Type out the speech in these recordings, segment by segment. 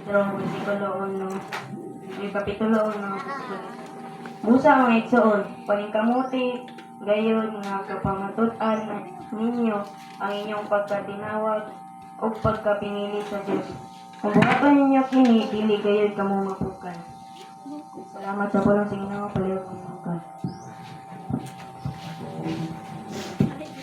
versikulo 1, yung kapitulo 1, Musa mga igsoon, paningkamuti, gayon nga kapamatutan ninyo ang inyong pagkatinawag o pagkapinili sa Diyos. Kung buhaton ninyo kini, dili gayon kamo mapukan. Salamat sa pulong sa Ginoo, palayo kong mapukan.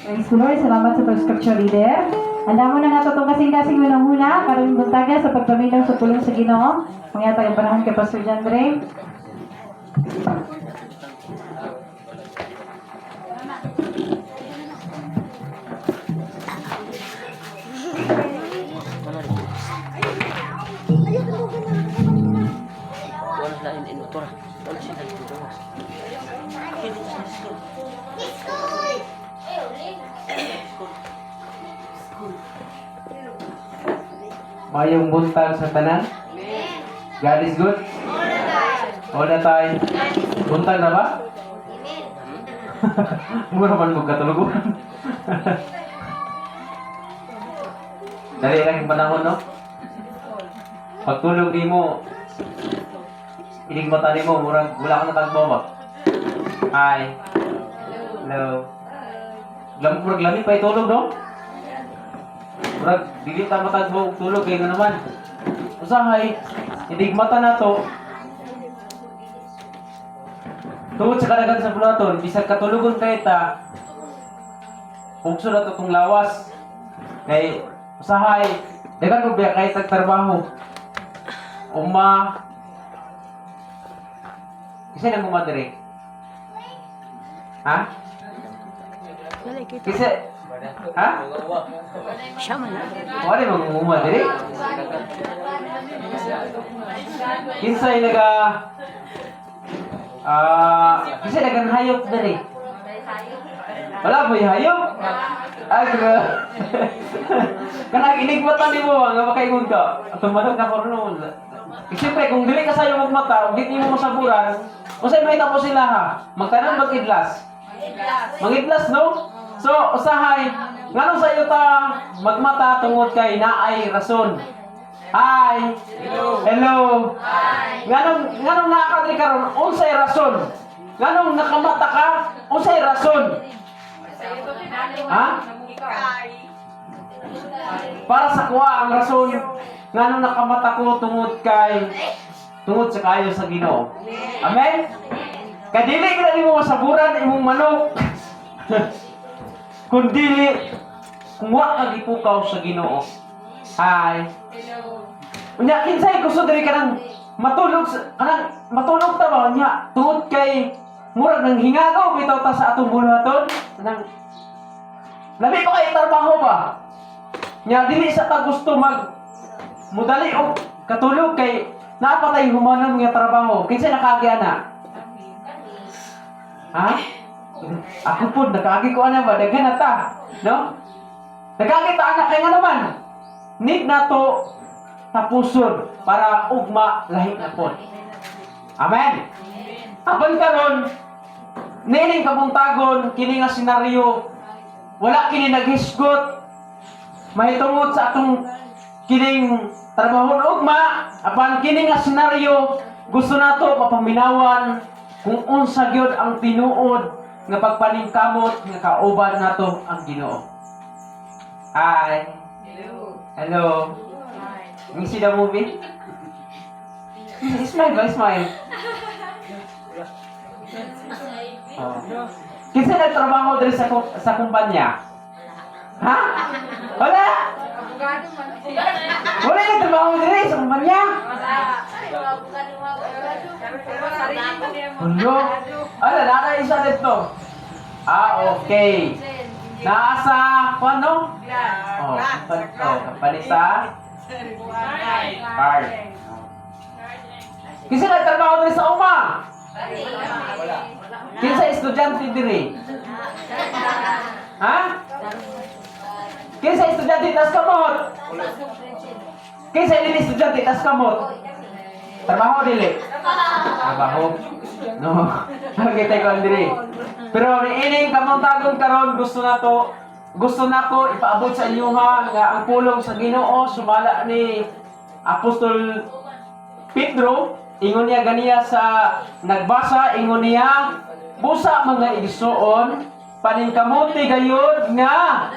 Praise the Lord. Salamat sa pag-scripture reader. Handa mo na nato itong kasing-kasing unang-una, karong buntaga sa pagpaminaw sa pulong sa Ginoo. Mga tayong panahon kay Pastor John Ray. Wala lain in motor. Wala sila dito. Mayong buntag sa tanan? God is good? All the time. Buntag na ba? Mura man kong katulugan. Dali lang yung panahon, no? Pagtulog di mo, inig mata ni mo, murag wala ka natagbo ba? Hi. Hello. Murag lamig pa itulog, no? Murag, dili ta matagbo og tulog kay nga naman. Usahay, inig mata na to. Tungod sa kadagan sa bulaton, bisag katulugon kay ta, pugso na to tong lawas. Kay usahay, dagan mo biya kahit nagtrabaho. Uma. Kasi nang umadiri. Ha? Kasi, ha? Siya man. Wala mang umadiri. Kinsay naga kasi nagang hayop diri. Wala ba yung hayop? Agra. Kanang inigmata ni mo nga makaingon ka. Tumanong ka porno. Siyempre kung dili ka sayo magmata, ug di mo masaburan, usay may tapos sila ha. Magtanan magidlas. Magidlas no? So usahay, ngano sa iyo ta magmata tungod kay naay rason. Hi. Hello. Hi. Nganong nakadri karon unsay rason? Nganong nakamata ka? Unsay rason? Ha? Para sa kuha ang rason nganong nakamata ko tungod sa kayo sa Ginoo. Amen. Kadili ka nimo masaburan imong manok. Kung dili kung wa ka gipukaw sa Ginoo. Hi. Unya kinsay gusto diri kanang matulog ta ba unya tungod kay murag nang hingagaw bitaw ta sa atong buluhaton nang labi pa kay trabaho ba nya dili sa ta gusto mudali og katulog kay napatay humanon nga trabaho kinsay nakaagi ana ha ako pud nakaagi ko ana ba daghan na ta no nakaagi ta ana kay nga naman need na to tapuson para ugma lahi na po. Amen. Apan karon nining kabuntagon kini nga senaryo wala kini naghisgot mahitungod sa atong kining trabahon ugma apan kini nga senaryo gusto nato mapaminawan kung unsa gyud ang tinuod nga pagpaningkamot nga kauban nato ang Ginoo. Hi. Hello. You see the movie? Smile ba? Smile. Oh. Kinsa nagtrabaho diri sa kumpanya? Ha? Wala? Wala nagtrabaho diri sa kumpanya? Hello? Ala, naka isa dito. Okay. Nasa, ano? Kapalita? Card. Kasi nagtrabaho diri sa uma. Kinsa estudyante diri? Ha? Kinsa estudyante tas kamot? Kinsa dili estudyante tas kamot? Trabaho dili. Trabaho. No. Kita ko diri. Pero ining kamontagon karon gusto nako ipaabot sa inyo ha nga ang pulong sa Ginoo sumala ni Apostol Pedro, ingon niya ganiya sa nagbasa, ingon niya, busa mga igsoon, paningkamuti gayud nga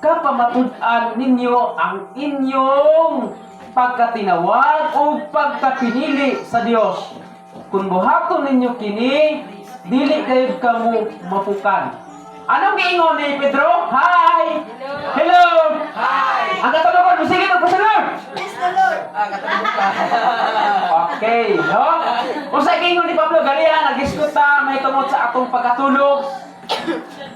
kapamatud-an ninyo ang inyong pagkatinawag o pagkapinili sa Dios. Kung buhaton ninyo kini, dili kayo kamo mapukan. Anong giingon ni Pedro? Hi! Hello! Hi! Ang katulungan mo, sige magpasalor! Okay, no? Kung sa giingon ni Pablo, ganiya, nag-iskuta, may tungod sa atong pagkatulog.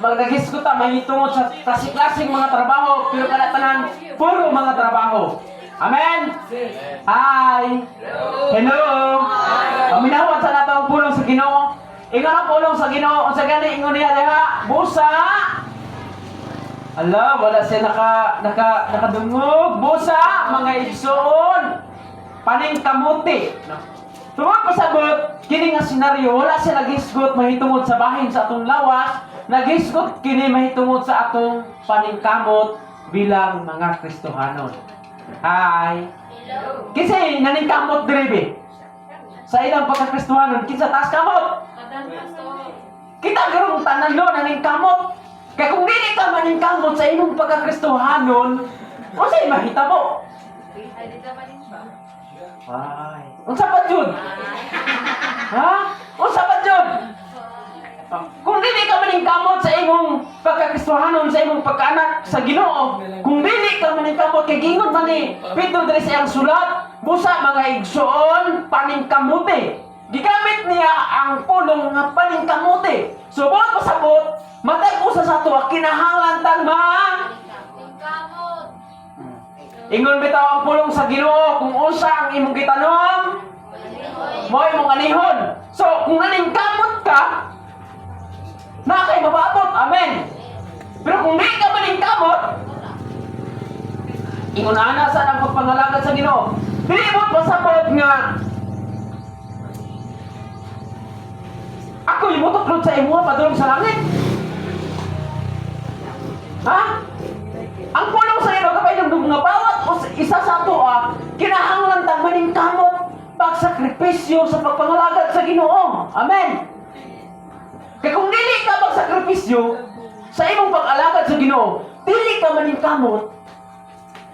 Nag-iskuta, may tungod sa klase-klaseng mga trabaho, pero kanatanan, puro mga trabaho. Amen? Hi! Hello! Paminawat sa natawag pulong sa Ginoo. Ingon ang pulong sa Ginoo, sa gani ingon niya diha, busa. Ala, wala siya nakadungog. Busa, mga igsoon. Paningkamuti. Tungod pasabot, kini nga senaryo, wala siya nagisgot mahitungod sa bahin sa atong lawas, nagisgot kini mahitungod sa atong paningkamot bilang mga Kristohanon. Hi. Kasi naningkamot diri sa ilang pagkakristohanon, kinsa taas kamot. Kita garong tanan lo naningkamot. Kaya kung dili ka maningkamot sa imong pagkakristohanon, unsay mahitabo? Ay, unsa pa jud? Ha? Unsa pa jud? Kung dili ka maningkamot sa imong pagkakristohanon, sa imong pagkaanak sa Ginoo, kung dili ka maningkamot kay gingon man ni Pedro diri sa iyang sulat, busa mga igsoon paningkamuti. Gigamit niya ang pulong nga paningkamuti. Subot pasabot, matay usa sa tuwa kinahanglan tang ingon bitaw ang pulong sa Ginoo kung unsa ang imong gitanom, mo imong anihon. So kung naningkamot ka, na kay mabatot. Amen. Pero kung di ka maningkamot, ingon ana sa ang pagpangalagad sa Ginoo. Dili mo pasabot nga ako yung mutok sa imo padulong sa langit. Ha? Ang pulong sa ino kapay ng nga bawat isa sa ato kinahanglan tang maningkamot pagsakripisyo sa pagpangalagad sa Ginoo. Amen. Kaya kung dili ka magsakripisyo sa imong pag-alagad sa Ginoo, dili ka maningkamot.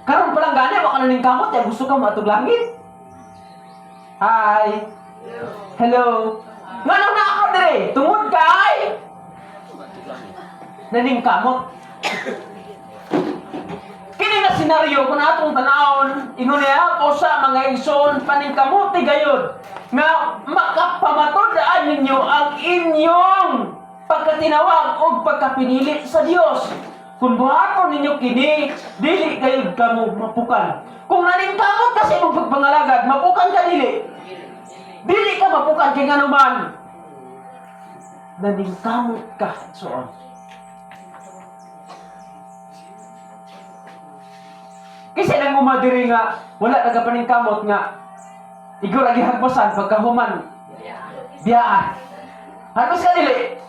Karon pa lang gani wa ka naningkamot, ya gusto ka maatog langit. Hi. Hello. Ngano na ako dire? Tungod kay naningkamot. Kini nga senaryo kung atong tanawon, ingon niya po sa mga igsoon paningkamuti gayud nga makapamatud-an ninyo ang inyong pagkatinawag o pagkapinili sa Dios. Kung buhaton ninyo kini, dili gayud kamo mapukan. Kung naningkamot ka sa imong pagpangalagad, mapukan ka dili. Dili ka mapukan kay nganuman. Naningkamot ka soon. Kasi nang umadiri nga, wala nagapaningkamot nga, igo lagi hagpasan pagkahuman. Biyaan. Hagpas ka dili.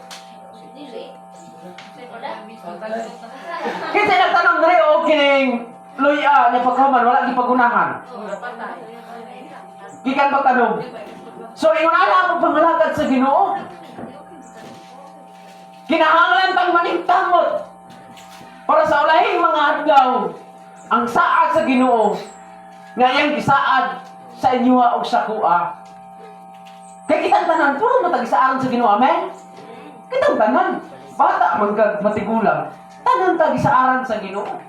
Kasi nagtanong na rin, o kining luya na pagkahuman, wala di pagunahan. Gikan pagtanong. So, ingon ala ang pangalagad sa Ginoo. Kinahanglan pang maningkamot para sa ulahing mga adlaw ang saad sa Ginoo ngayang gisaad sa inyo og sa kuha. Kay kitang tanan puro matagisaaran sa Ginoo. Amen. Kitang tanan bata man kag matigulang, tanan tagisaaran sa Ginoo.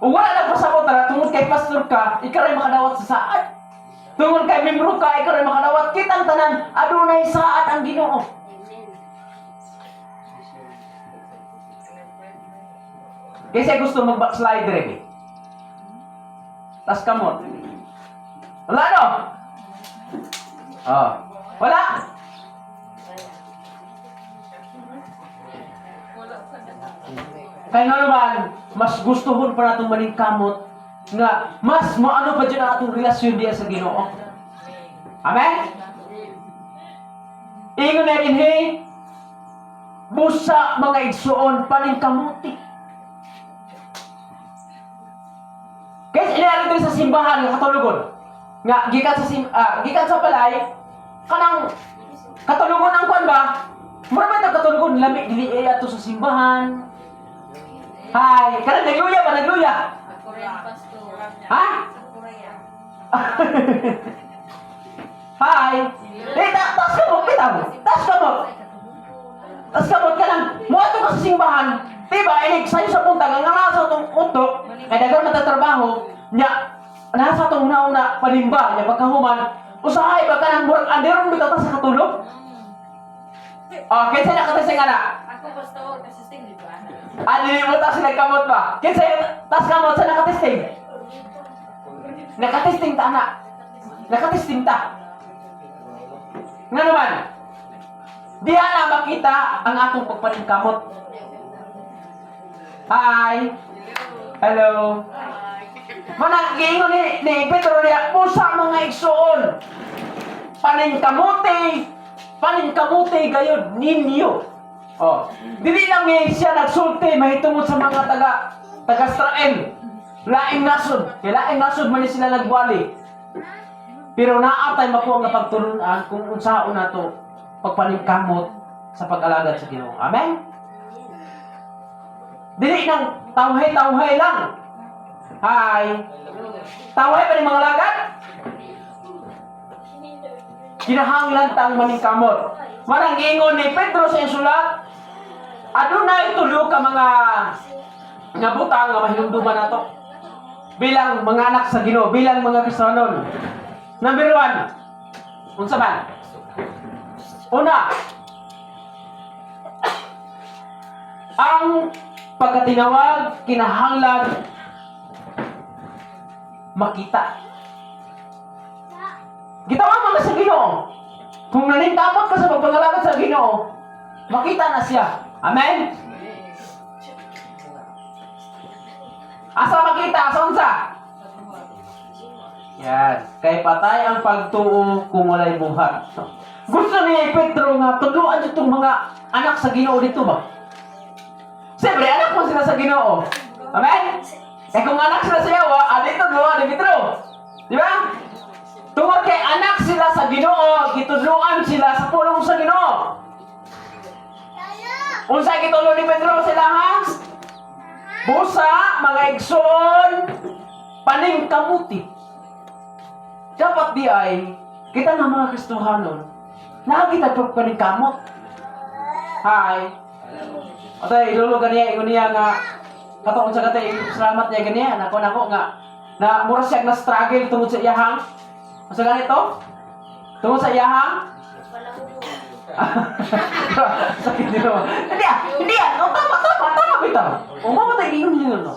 Ug wala na pasabot ra tungod kay pastor ka, ikaw ay makadawat sa saad. Tungod kay membro ka, ikaw ay makadawat. Kitang tanan adunay saad ang Ginoo. Kasi gusto mag-backslide rin. Tas kamot. Wala no? Oh. Wala? Kaya nga naman, mas gustuhon pa natong maningkamot nga mas maano pa dyan ang atong relasyon diya sa Ginoo. Amen? Ingon na rin, hey, busa mga igsoon paningkamuti. Kasi ari diri sa simbahan nga katulugon. Nga gikan sa balay kanang katulugon ang kwan ba? Mura ba ito katulugon lami dili ato sa simbahan. Hay, kanang nagluya ba nagluya? Ha? Hi. Tas ka mo, bitaw. Tas ka mo. Tas ka mo ka lang. Muato ka sa simbahan. Diba, inig sa'yo sa punta, nga nasa itong utok, ay dagang natatrabaho, niya, nasa itong una-una panimba, niya pagkahuman, usahay ba ka ng murag, anderong bitata sa katulog? Kinsa nakatesting nga na? Ako gusto ko kasisting, di ba? Nilimutan tas nagkamot ba? Kinsa tas kamot sa nakatesting? Nakatesting ta, anak. Nakatesting ta. Nga naman, diha na makita ang atong pagpaningkamot. Hi. Hello. Manang giingon ni Pedro niya, pusa mga igsoon. Paningkamuti gayud ninyo. Dili lang siya nagsulti mahitungod sa mga taga Israel. Laing nasod man ni sila nagwali. Pero naatay makuha nga pagtulunan kung unsaon nato pagpaningkamot sa pag-alagad sa Ginoo. Amen. Dili nang tawhay lang. Hi. Tawhay pa ni mga lagad? Kinahanglan tang maningkamot. Marang ingon ni Pedro sa sulat, adunay tulo ka mga nga butang nga mahinumduman nato. Bilang mga anak sa Ginoo, bilang mga Kristiyanon. Number 1. Unsa man? Una, ang pagkatinawag, kinahanglan, makita. Gitawag mga sa Ginoo. Kung naningkamot ka sa pagpangalagad sa Ginoo, makita na siya. Amen? Asa makita? Asa unsa? Yes. Kay patay ang pagtuo kung walay buhat. Gusto ni Pedro nga tuluan itong mga anak sa Ginoo dito ba? Siyempre, anak mo sila sa Ginoo. Amen? Eh kung anak sila sa Yawa, dito dua, Pedro. Di ba? Tungod kay anak sila sa Ginoo, gitudluan sila sa pulong sa Ginoo. Unsa gitulo ni Pedro sila ha? Busa, mga igsoon, paningkamuti. Dapat di ay, kita nga mga Kristohanon, nakakita ito paningkamot. Hi. Atay, ilulugan niya, ingon niya nga, kataon sa katay, salamat niya ganyan, nako nga, na mura siya na-struggle tungod sa iyahang. Masa ganito? Tungod sa iyahang? Sakit nito. Hindi yan. Tama bitaw. Mamatay ingon niya no.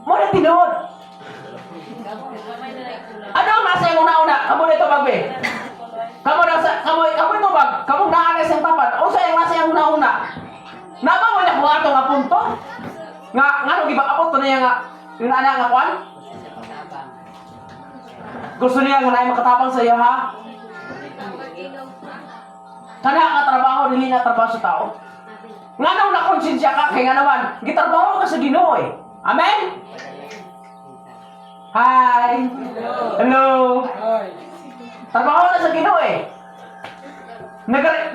Muna tinuod. Ano ang nasa yung una-una? Kamu nito magbe. Kamu mo bag? Kamu naanes yung tapat. O sa yung nasa yung una-una? Naba mo na kung ato nga punto? Nga nung ibang apot to niya nga yung anak nga kwan? Gusto niya nga na makatabang sa iyo ha? Kana nga trabaho, dili na trabaho sa tao. Nga nung nakonsensya ka, kaya nga naman, gitrabaho ka sa Ginoo eh. Amen? Hi! Hello! Trabaho na sa Ginoo eh.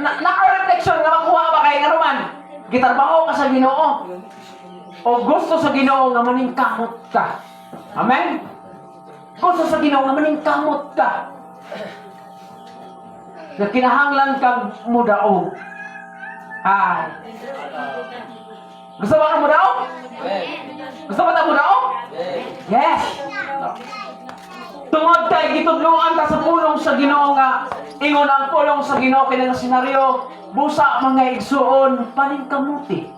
Naka-reflection nga makuha ba kay nga naman, gitrabaho ka sa Ginoo. O gusto sa Ginoo nga maningkamot ka. Amen? Gusto sa Ginoo nga maningkamot ka. Na kinahanglan kang mudaog. Ay. Gusto ba kang mudaog? Gusto ba kang mudaog? Yes. Tungod kay gitudluan ka sa pulong sa Ginoo nga ingon ang pulong sa Ginoo kini nga senaryo busa mga igsuon paningkamuti.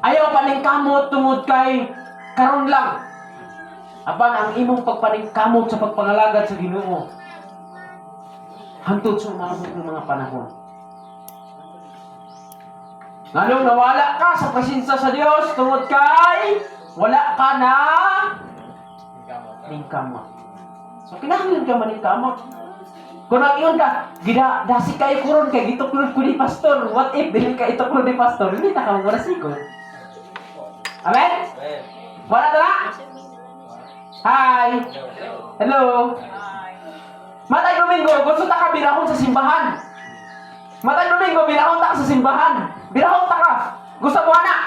Ayaw paningkamot tungod kay karon lang. Apan ang imong pagpaningkamot sa pagpangalagad sa Ginoo hantod sa mga panahon. Nganong nawala ka sa presensya sa Dios tungod kay wala ka na ningkamot. So kinahanglan ka maningkamot. Kung nag-iyon ka, dasi kayo kuron kay gituklod ko ni pastor. What if dili ka ituklod ni pastor? Hindi na ka magwala sigod. Amen? Wala na? Hi! Hello! Matay Domingo, gusto ta ka bilahon sa simbahan. Matay Domingo, bilahon ta ka sa simbahan. Bilahon ta ka. Gusto mo na?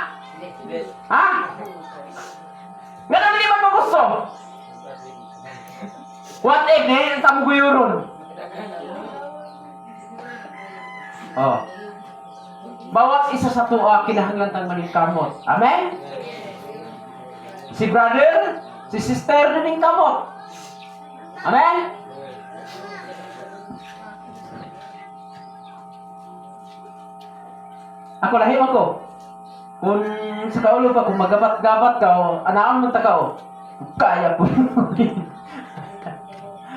Ha? Ganun hindi man mo gusto. What if, eh, tamo guyuron. Oh. Bawat isa sa tuwa kinahanglan tang maningkamot. Amen? Si brother, si sister na ning kamot. Amen? Ako lahim ako. Kung sa kaulo pa, kung magabat-gabat ka, o anaan mong taka, o kaya po.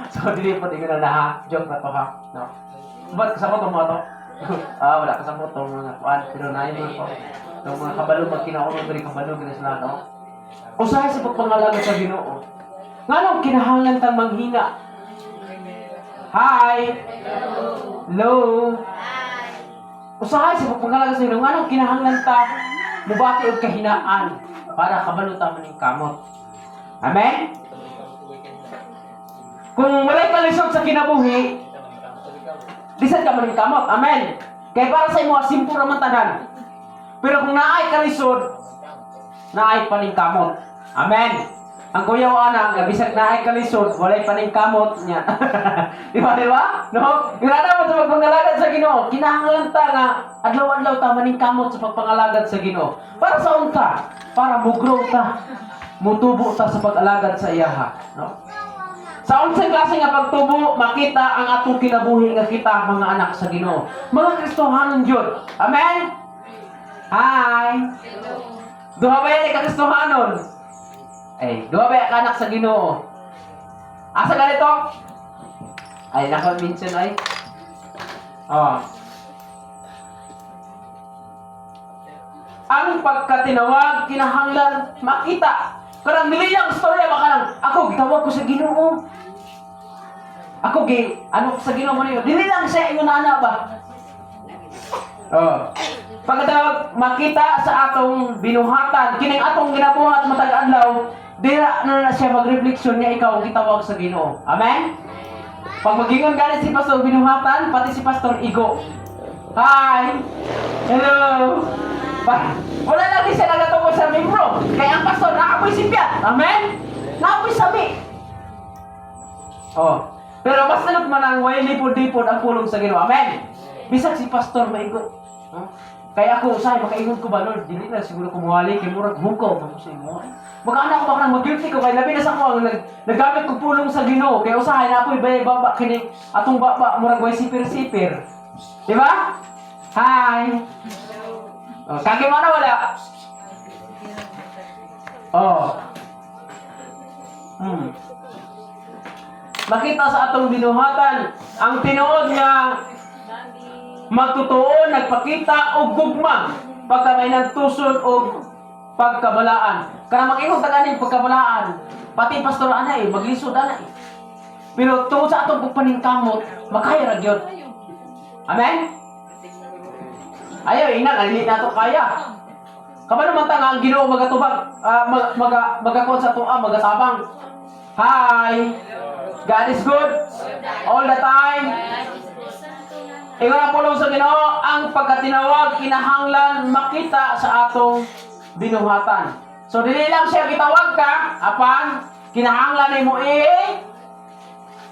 So, dili po tingin na joke na to ha. No? Ba't kasama itong mga to? Wala kasama itong mga kuan. Pero nahin mo ito. Itong mga kabalo, magkinaulong diri kabalo, gina sila, no? Usahay sa pagpangalaga sa Ginoo. Nga nung kinahanglan tang manghina. Hi! Hello! Usahay sa pagpangalaga sa Ginoo. Nga nung kinahanglan ta mubati og kahinaan para kabalo ta maning kamot. Amen? Kung walay kalisod sa kinabuhi, lisod ka maning kamot. Amen? Kaya para sa imo, simple naman tanan. Pero kung naay kalisod, naay paningkamot. Amen? Ang kuya o anak, bisag naay kalisod, walay paningkamot niya. Di ba? No? Grada mo sa pagpangalagad sa Ginoo, kinahanglan ta nga adlaw-adlaw ta maningkamot sa pagpangalagad sa Ginoo. Para sa unta, para mugrow ta, mutubo ta sa pag-alagad sa iyaha. No? Sa unsang klase nga pagtubo, makita ang atong kinabuhi nga kita mga anak sa Ginoo. Mga Kristohanon jud. Amen? Hi! Duha ba yan ka Kristohanon? Duha ba yan ka anak sa Ginoo? Asa ganito? Ay, naka-mention ay. Ang pagkatinawag, kinahanglan, makita. Karang niliyang storya baka lang, ako, gitawag ko sa Ginoo. Ako, sa Ginoo mo niyo. Dili lang siya, ingon na ba? Pagkatawag, makita sa atong binuhatan, kining atong ginabuhat matag adlaw, dira na siya mag-refleksyon niya ikaw gitawag sa Ginoo. Amen? Pag magingon galit si Pastor binuhatan, pati si Pastor Igo. Hi! Hello! Wala lang din siya nagatungkol sa membro. Kaya ang pastor, naapoy simpyat. Amen? Naapoy sami. Pero basta man ang way lipod-lipod ang pulong sa Ginoo. Amen? Bisag si pastor maigot. Kaya ako, usahay, makaingon ko ba, Lord? Dili na siguro kumuhali, kay murag hukaw. Sa imo. Magkaanak ko baka nang mag-guilty ko, kaya labi na sa ko, naggamit ko pulong sa Ginoo. Kaya usahay na apoy, baba, kining atong baba, murag way sipir-sipir. Diba? Hi! Kaki mana wala? Makita sa atong binuhatan ang tinuod nga magtutuon, nagpakita og gugma pagka may nagtuson og pagkabalaan. Kana mag-ingon ta kaning pagkabalaan, pati pastor ana maglisod ana Pero tungod sa atong pagpaningkamot, makaya ra gyud. Amen? Ayaw, ina, nalili na ito kaya. Kabalo man ta nga ang Ginoo magatubag, magakon sa tuwa, magatabang. Hi! God is good all the time. Ingon ang pulong sa Ginoo, ang pagkatinawag, kinahanglan makita sa atong binuhatan. So, dili lang siya gitawag ka, apan, kinahanglan mo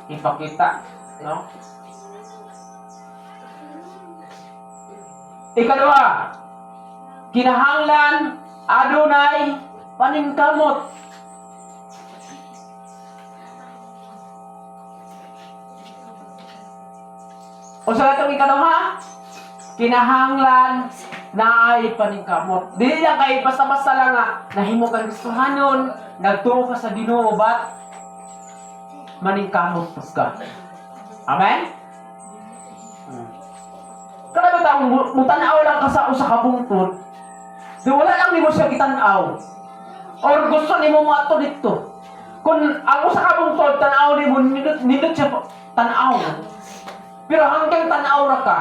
ipakita. No? Ikadua, kinahanglan adunay paningkamot. O sa itong ikaduha, kinahanglan na ay paningkamot. Dili lang kay basta-basta lang nga nahimo kang Kristohanon, nagtuo ka sa Ginoo, but maningkamot ka. Amen? Kada ba taong mutanaw lang ka sa usa ka bungtod, di wala lang nimo siya kitanaw. Or gusto nimo mato dito. Kung ang usa ka bungtod tanaw nimo nindot siya tanaw. Pero hanggang tanaw ra ka,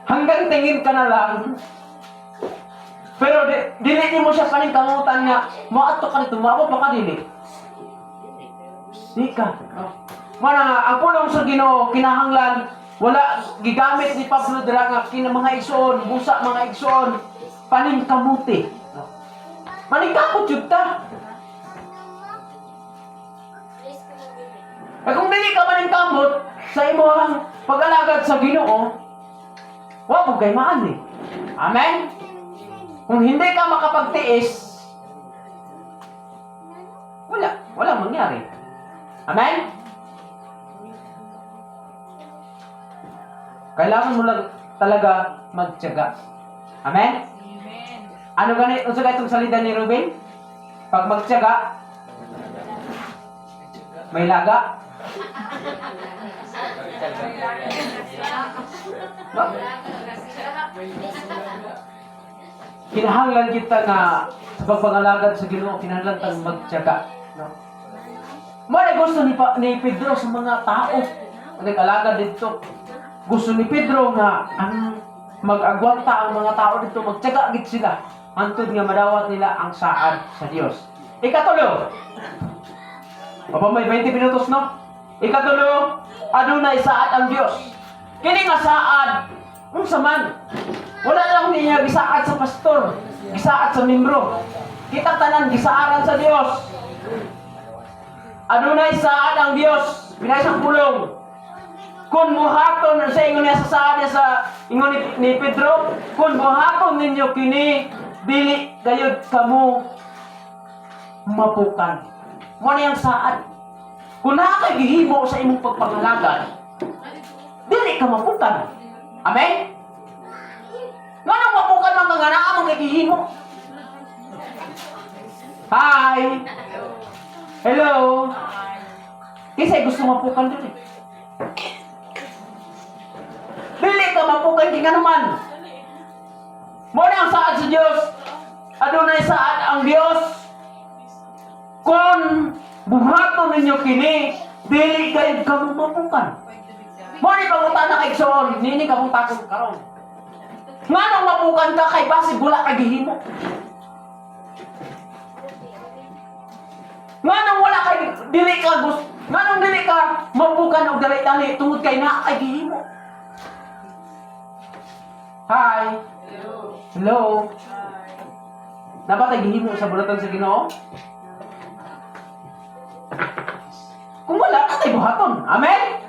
hanggang tingin ka na lang, Pero dili ni mo siya paningkamutan nga moadto ka dito, maabot pa ka dili. Di ka. Mana ang pulong sa Ginoo kinahanglan wala gigamit ni Pablo dira nga kina mga igsoon, busa mga igsoon, paningkamuti. Maningkamot jud ta. Kung dili ka maningkamot sa imong pag-alagad sa Ginoo, wa mo gaymaan ni. Amen. Kung hindi ka makapagtiis, wala mangyari. Amen? Kailangan mo lang talaga magtiyaga. Amen? Amen. Ano ganit? Unsa ka itong salita ni Ruben? Pag magtiyaga, may laga. No? Kinahanglan kita nga sa pagpangalagad sa Ginoo, kinahanglan tang magtiyaga. No? Mara gusto ni Pedro sa mga tao nag-alagad dito. Gusto ni Pedro nga ang mag-agwanta ang mga tao dito, magtiyaga gid sila hantod nga madawat nila ang saad sa Dios. Ikatulo. Papa may 20 minutos no? Ikatulo, adunay saad ang Dios. Kini nga saad, unsa man. Wala lang niya gisaad sa pastor, gisaad sa membro. Kita tanan gisaaran sa Dios. Adunay saad ang Dios, pinay sa pulong. Kung buhaton sa ingon niya sa saad niya sa ingon ni Pedro, kung buhaton ninyo kini, dili gayud kamo mapukan. Mo niyang saad. Kung nakay gihimo sa imong pagpangalagad, dili ka mapukan. Amen? Nganong mapukan man nga naa mo kay gihimo? Hi. Hello. Kasi gusto mapukan dili. Dili ka mapukan kay naman. Mo na ang saad sa Dios. Adunay saad ang Dios. Kung buhaton ninyo kini, dili kayo kamo mapukan. Mo ni pangutana kay Igsoon, nini ka mong takon karon. Nganong mapukan ka kay basig wala ka gihimo? Nganong wala kay dili ka gusto? Nganong dili ka mapukan og dali-dali tungod kay naa kay gihimo? Hi. Hello. Dapat ay gihimo sa bulatan sa Ginoo? Kung wala ka tayo buhaton. Amen?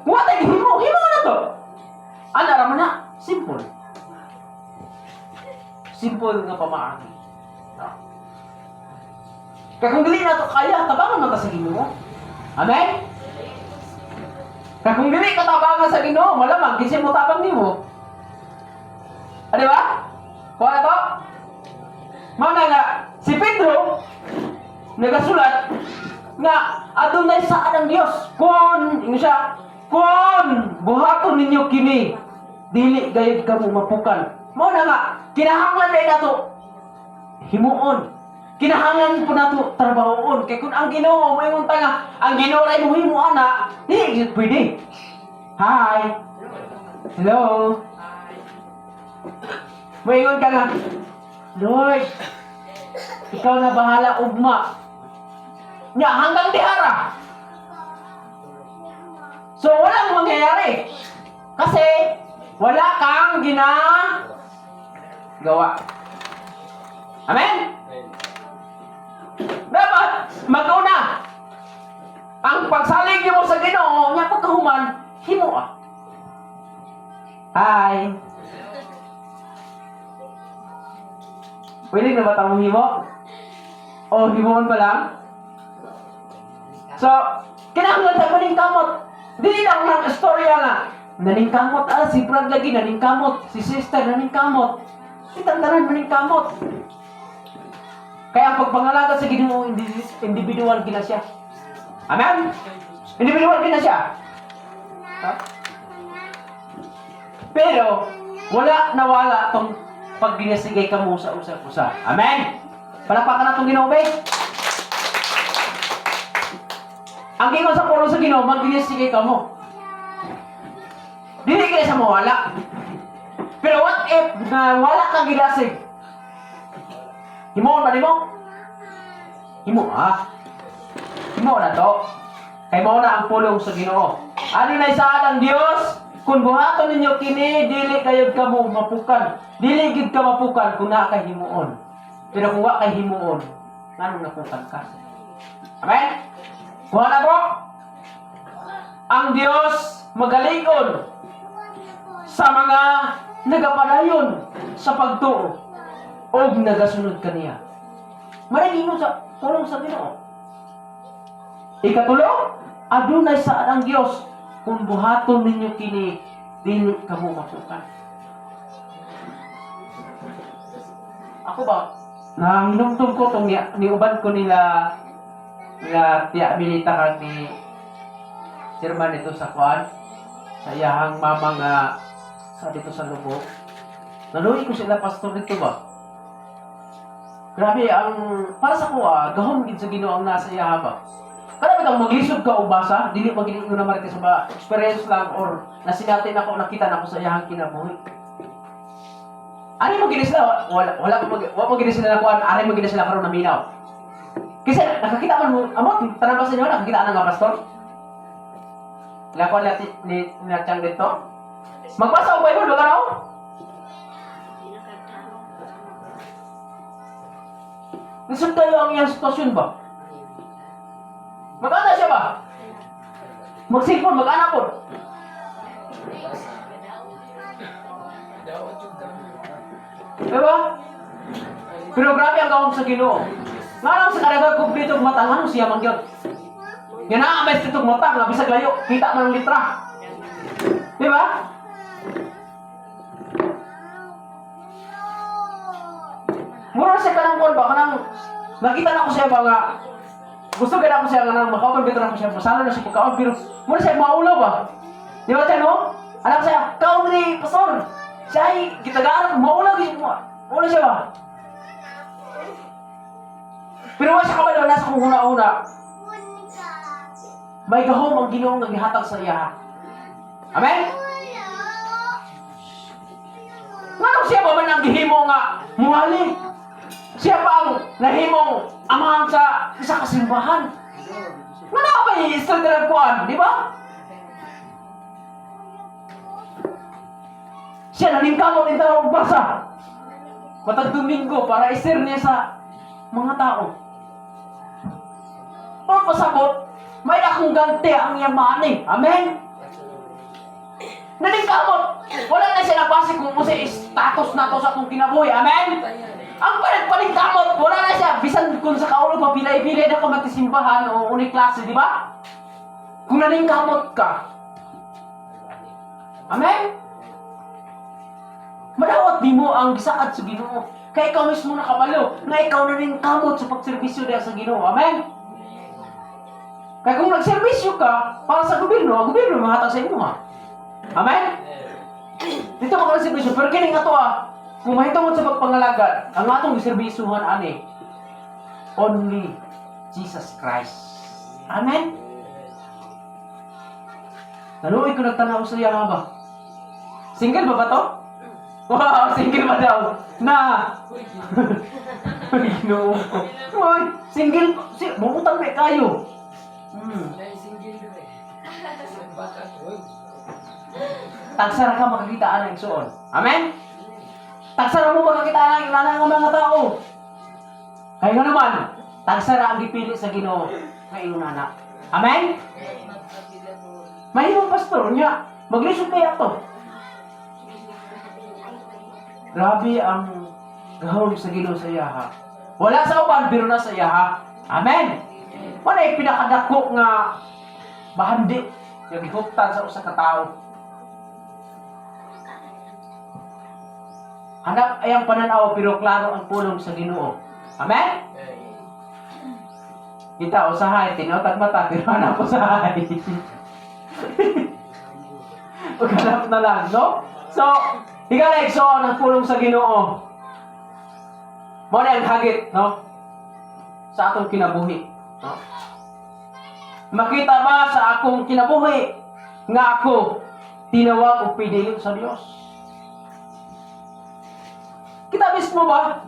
Kung wala tayo himo na to. Ano raman na? Simple. Simple nga pamaagi. No? Kaya kung dili na to kaya, tabangan mo ta sa Ginoo. Amen? Kaya kung dili ka tabangan sa Ginoo, malamang kasi mo tabang nimo. Di ba? Kuha na to? Mana nga, si Pedro, nagasulat, nga adunay saad ang Dios kun siya kun buhaton ninyo kini dili gayud kamo mapukan. Mao na nga kinahanglan day nato himuon, kinahanglan po nato trabahoon kay kun ang Ginoo moingon ta nga ang Ginoo ray mohimo ana dili gyud pwede. Hi. Hello. Moingon ka nga Lord, ikaw na bahala ugma nya hanggang dihara. So walang mangyayari kasi wala kang ginagawa. Amen? Dapat maguna ang pagsalig niyo mo sa Ginoo nya pagkahuman himo ah. Hi. Pwede na ba tayong himo? O himoon pa lang? So, kinahanglan tayo maningkamot. Dili lang ng istorya nga. Naningkamot, si Brad lagi naningkamot. Si sister naningkamot. Itandaran maningkamot. Kaya ang pagpangalaga sa Ginoo, individual gina siya. Amen? Individual gina siya. Huh? Pero, nawala tong pag ginasigay ka mo sa usap-usap. Amen? Palapakan na itong Ginoo, babe. Ang gingon sa puro sa Ginoo, magbinisige ka mo. Dili ka sa mawala. Pero what if na wala kang gilasig? Himoon ba nimo? Himo Himo na to. Kay mao na ang pulong sa Ginoo. Ano na isaad ang Dios? Kung buhaton ninyo kini, dili kayo ka mo mapukan. Dili gid ka mapukan kung naa kay himuon. Pero kung wa kay himuon, nganong napukan ka? Amen? Kuha na po. Ang Dios magalingon sa mga nagapadayon sa pagtuo o nagasunod kaniya. Marigino sa tulong sa Ginoo. Ikatulo, adunay saad ang Dios kung buhaton ninyo kini, dili kamo mapukan. Ako ba? Hinumdum ko itong niuban ko nila Tia Abilita kag ni Sirman ito sa kuan sa iyahang mama nga sa dito sa lubog. Naluwi ko sila pastor dito ba? Grabe ang para sa kuha, gahom gid sa Ginoo ang nasa iyaha ba. Kada bitang maglisod ka o basa, dili magiging ko naman sa ba experience lang or nasinatin ako, nakita na ako sa iyahang kinabuhi. Ari mo gini sila, wala mo gini sila nakuan, ari mo gini sila karon naminaw. Kasi nakakita man mo, amot tanan ba sa inyo nakakita na nga pastor? Lakuan natin ni Chang dito. Magbasa og Bible ba ka raw? Lisod tayo ang iyang sitwasyon ba? Mag-ana siya ba? Mag-cellphone, mag-ana po. Diba? Pero grabe ang gawang sa Ginoo. Nga lang sa karagag kumplito ng mata, anong siya mangyod? Yan na, may stitong mata, nga bisag layo, kita man ang litra. Diba? Mura siya kanang kon ba, kanang nakita na ko siya ba nga, gusto ka na ako siya nga nang makaon, bito na ako siya, masala na siya pagkaon, pero mura siya maulaw ba? Di ba siya, no? Alam ko siya, kaon ni pastor, siya ay gitagaan, maulaw siya, maulaw siya ba? Pero wala siya kabalo, nasa kong una-una, may gahom ang Ginoo nga gihatag sa iya. Amen? Nganong siya ba man ang gihimo nga muhali? Siya pa ang nahimong amahan sa isa kasimbahan. Ngano ba i-standard kuan, di ba? Siya naningkamot din tayo magbasa. Matag Domingo para isir niya sa mga tao. Pagpasabot, may akong ganti ang yamani. Amen? Naningkamot. Wala na siya nabasi kung sa status na to sa akong kinabuhi. Amen? Ang paningkamot, wala na siya. Bisan kung sa kaulo pa, pilay-pilay na ka matisimbahan o unik klase, di ba? Kung naningkamot ka. Amen? Madawat di mo ang gisaad sa Ginoo. Kaya ikaw mismo nakabalo na ikaw naningkamot sa pagserbisyo dahil sa Ginoo. Amen? Kaya kung nagserbisyo ka para sa gobyerno, ang gobyerno mahatag sa inyo ha. Amen? Dito ka nagserbisyo, pero kining ato kung mahitungod sa pagpangalagad, ang atong serbisyuhan ani, only Jesus Christ. Amen? Naluoy ko nagtanaw sa iya nga ba? Single ba to? Wow, single ba daw? Na! Ay, no. Ay, single, bumutang may kayo. Tagsara ka makakitaan ng igsoon. Amen? Tagsara mo makakitaan ng inanang ng mga tao. Kaya nga naman, tagsara ang gipili sa Ginoo nga iyong anak. Amen? Mahimong pastor niya, maglisod kaya to. Grabe ang gahom sa Ginoo sa iyaha. Wala sa uban, pero na sa iyaha. Amen? Manay pinakadako nga bahandi yung gihuptan sa usa ka tawo. Hanap ay ang pananaw pero klaro ang pulong sa Ginoo. Amen? Kita usahay, tinawtag mata pero hanap usahay. Paghanap na lang, no? So, higalig so ang pulong sa Ginoo. Mo na ang hagit, no? Sa atong kinabuhi, no? Makita ba sa akong kinabuhi nga ako tinawag o pinili sa Dios? Kita mismo ba?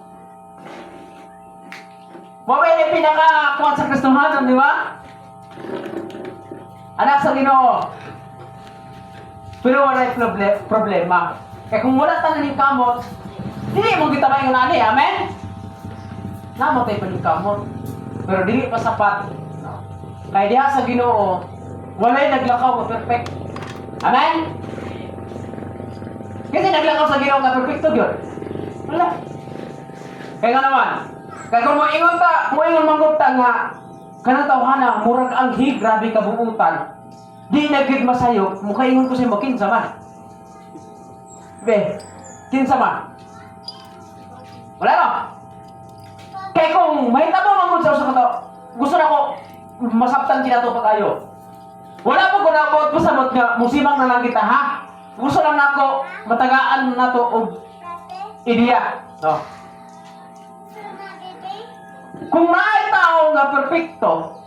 Mabay pinaka-kuwan sa Kristohanon, di ba? Anak sa Ginoo. Pero wala problema. Kaya kung wala tayo ng kamot, hindi mo kita ba yung nani, amen? Namatay pa ng kamot. Pero dili pa sapat. Kaya diha sa Ginoo, walay naglakaw ka perfect. Amen? Kasi naglakaw sa Ginoo ka perfecto yun. Wala. Kaya nga naman, kaya kung moingon manggupta nga, kanang tawhana, murag ang grabe kabuutan. Di nagig masayop, mukha ingon ko sa mo, kinsa man. Be, kinsa man. Wala no? Kaya kung mahitabo manggod sa kato, gusto na ko masabtan kinato pa kayo. Wala po ko na ako masamot nga, musimang na lang kita, ha? Gusto lang na ako, matagaan na to og ideya. No? Kung may tao nga perfecto,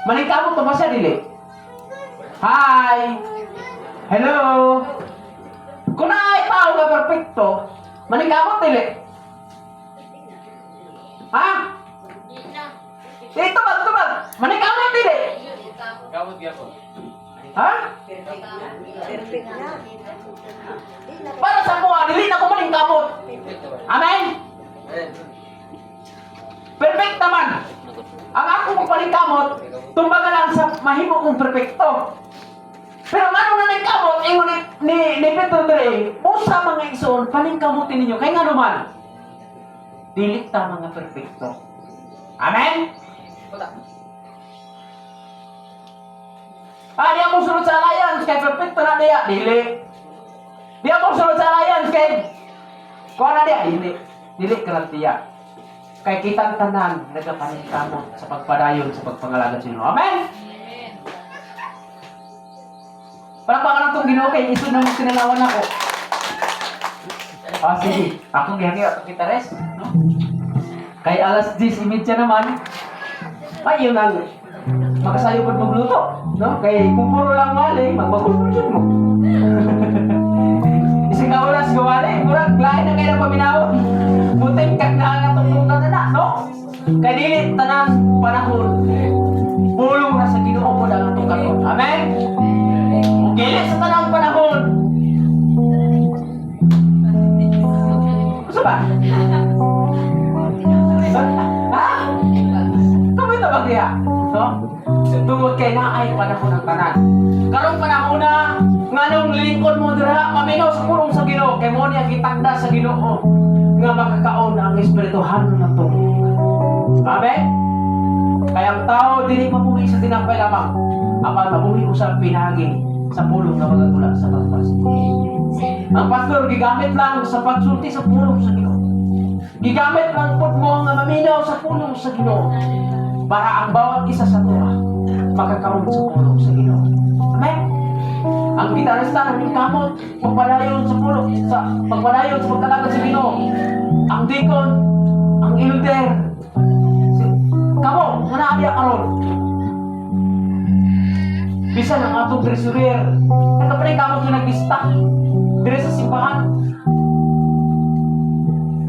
maningkamot to ba siya dili? Hi! Hello! Kung may tao nga perfecto, maningkamot dili? Ha? Ito ba? Maningkamot dili? Ha? Para sa mga, dili na ko maningkamot. Amen? Perfect naman. Ang ako magpalingkamot, tumbaga lang sa mahimo kong perfecto. Pero nga nung naningkamot, ingon ni Petro Dre, usa mga igsoon, palingkamutin ninyo. Kaya nga naman, dilit ta mga perfecto. Amen? Di ako sunod sa alliance, kay perfecto na diya, dili. Di ako sunod sa alliance, kay kuha na diya, dili. Dili karantiya. Kay kitang tanan, nagapaningkamot sa pagpadayon sa pagpangalaga sa inyo. Amen? Palakpakan lang itong Ginoo kay isun na sinalawan ako. Sige. Akong gihangyo at kita rest. No? Kay alas 10:30 naman, ay yun ang makasayo po magluto. No? Kay kung puro lang wali, magpapulpulsyon mo. Isang kaulas gawali, murag lain na kayo na paminawon. Buting kag nakakatungtungan na, no? Kay dili tanang panahon, pulong na sa Ginoo mo lang itong karon. Amen? Dili sa tanang panahon. Gusto ba? Ha? Kami ito ba kaya? No? Tungod kay na ay panahon ng tanan. Karong panahon na, nga nung lingkod mo dira, maminaw sa pulong sa Ginoo, kay mo niya gitagda sa Ginoo, nga makakaon ang espirituhan ng tungkol. Amen? Kaya ang tao, dili mabuhi sa tinapay lamang, apan mabuhi usang pinagi sa pulong na magagula sa pagpas. Ang pastor, gigamit lang sa pagsulti sa pulong sa Ginoo. Gigamit lang po mo nga maminaw sa pulong sa Ginoo para ang bawat isa sa tuwa makakaroon sa pulong sa Ginoo. Amen? Ang gitarista ng kamot, pagpadayon sa pulong, pagpadayon sa pagkalaga sa Ginoo. Ang deacon, ang elder, kamo, nga naadiya karon. Bisan ang atong treasurer, nagkapanay kamot yung nag-lista dire sa simbahan.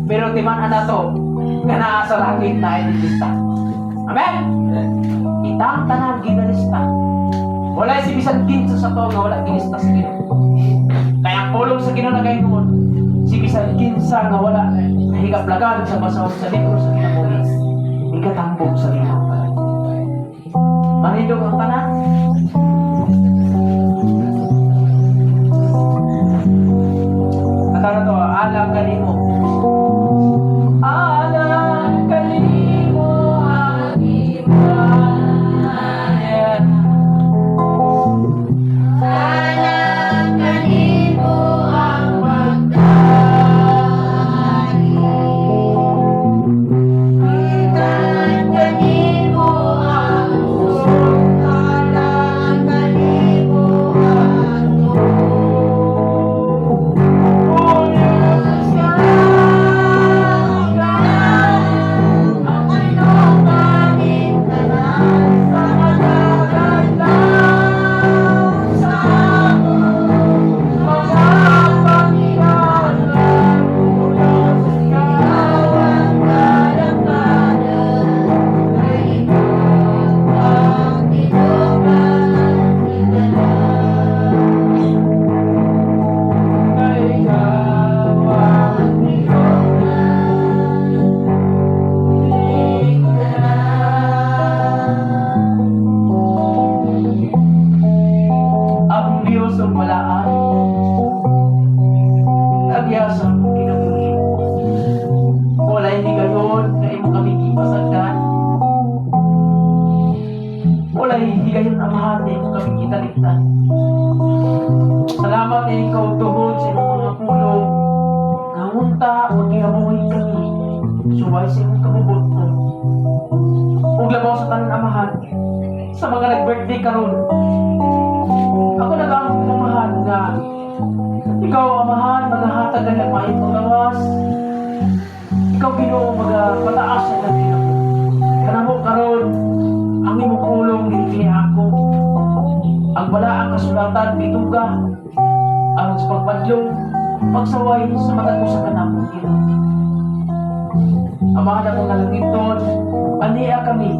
Pero timan na to, nga naa sa langit na ay lista. Amen? Itang tanan ginalista. Wala si bisan kinsa sa to nga wala ginista sa Ginoo. Kaya ang pulong sa Ginoo na gayud si bisan kinsa nga wala nahigaplagan sa basahon sa libro sa kinabuhi. Ikatambok sa Ginoo. Manindog ang tanan. Katara to, alam kanimo. Alam kanimo ang iman. Alam kanimo ang pagdali. Ikan kanimo ang uson. walay higayon amahan na imo kami kitaliktan. Salamat na ikaw tuhod sa imong mga pulong. Ngunta, magkinabuhay kami. Suway sa imong kabubot ko. Ug labaw sa tanan amahan. Sa mga nag-birthday karon. Ako nag-aamong amahan nga ikaw amahan, maghahatag ng maayong pagawas. Ikaw Ginoo magpataas sa kanila. Kanamo karon ang imong pulong dili ako. Ang wala ang kasulatan bituga aron sa pagpadlong pagsaway sa matag ko sa kanamo Ginoo. Amahan ako nalangitod, ania kami.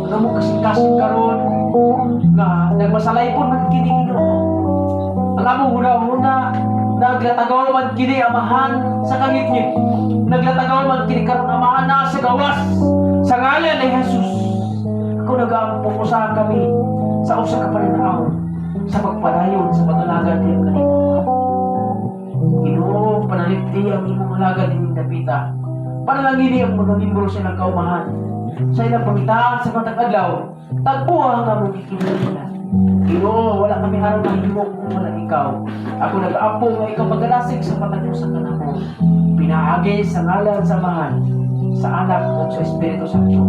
Kanamo kasing-kasing karon nga nagmasalaypon man kini Ginoo. Ang among huna-huna naglatagaw man kini amahan sa kangit-ngit. Naglatagaw man kini karon amahan na sa gawas sa ngalan ni Jesus. Ako nag-aapupusahan kami sa usa ka pananaw sa pagpadayon sa pag-alagad niya kanimo. Ginoo, panalipdi ang imong alagad ni Dapita. Panalangini ang mga membro sa ilang kaumahan. Sa ilang pangitaan sa matag adlaw, tagpuan ang among ikinulila. Ginoo, wala kami araw na himok kung wala ikaw. Ako nag-aapo nga ikaw pag-alasig sa matag mo sa kanamo. Pinaagi sa ngalan sa mahal, sa anak at sa Espiritu Santo.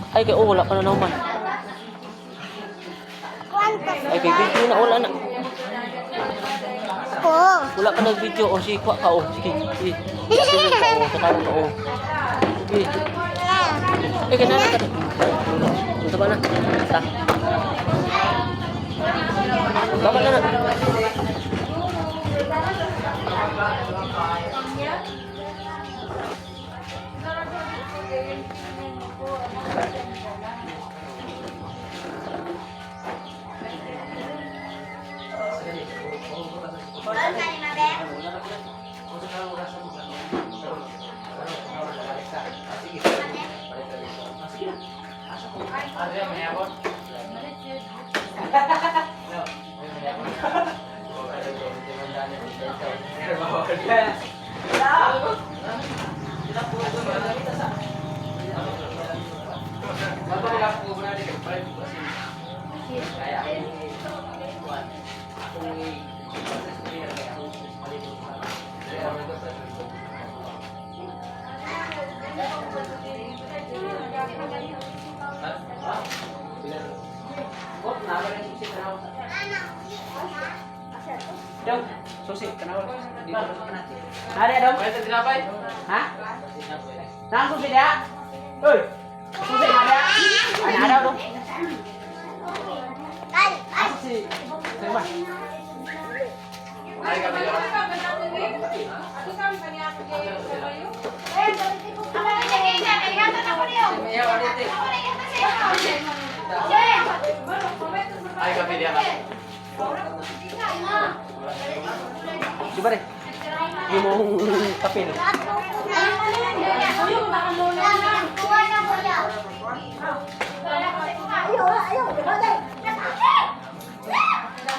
Ay, kay wala pa na naman. Ay, kay video na, wala na. Wala ka nag-video. O, sige, kwa ka, o. Sige, sige. Sige ka, o. Sakaran ka, o. Sige. Ay, ganyan na ka. Punta ba na? Ta. Baba na na. Dong, susi, kenapa? Ada dong? Ada tinapay? Hah? Nang susi dia? Oi, susi ada? Ada dong? Susi, terima. Ay, kami dia. Di ba rin? Yung kapil. Ayaw, ayaw.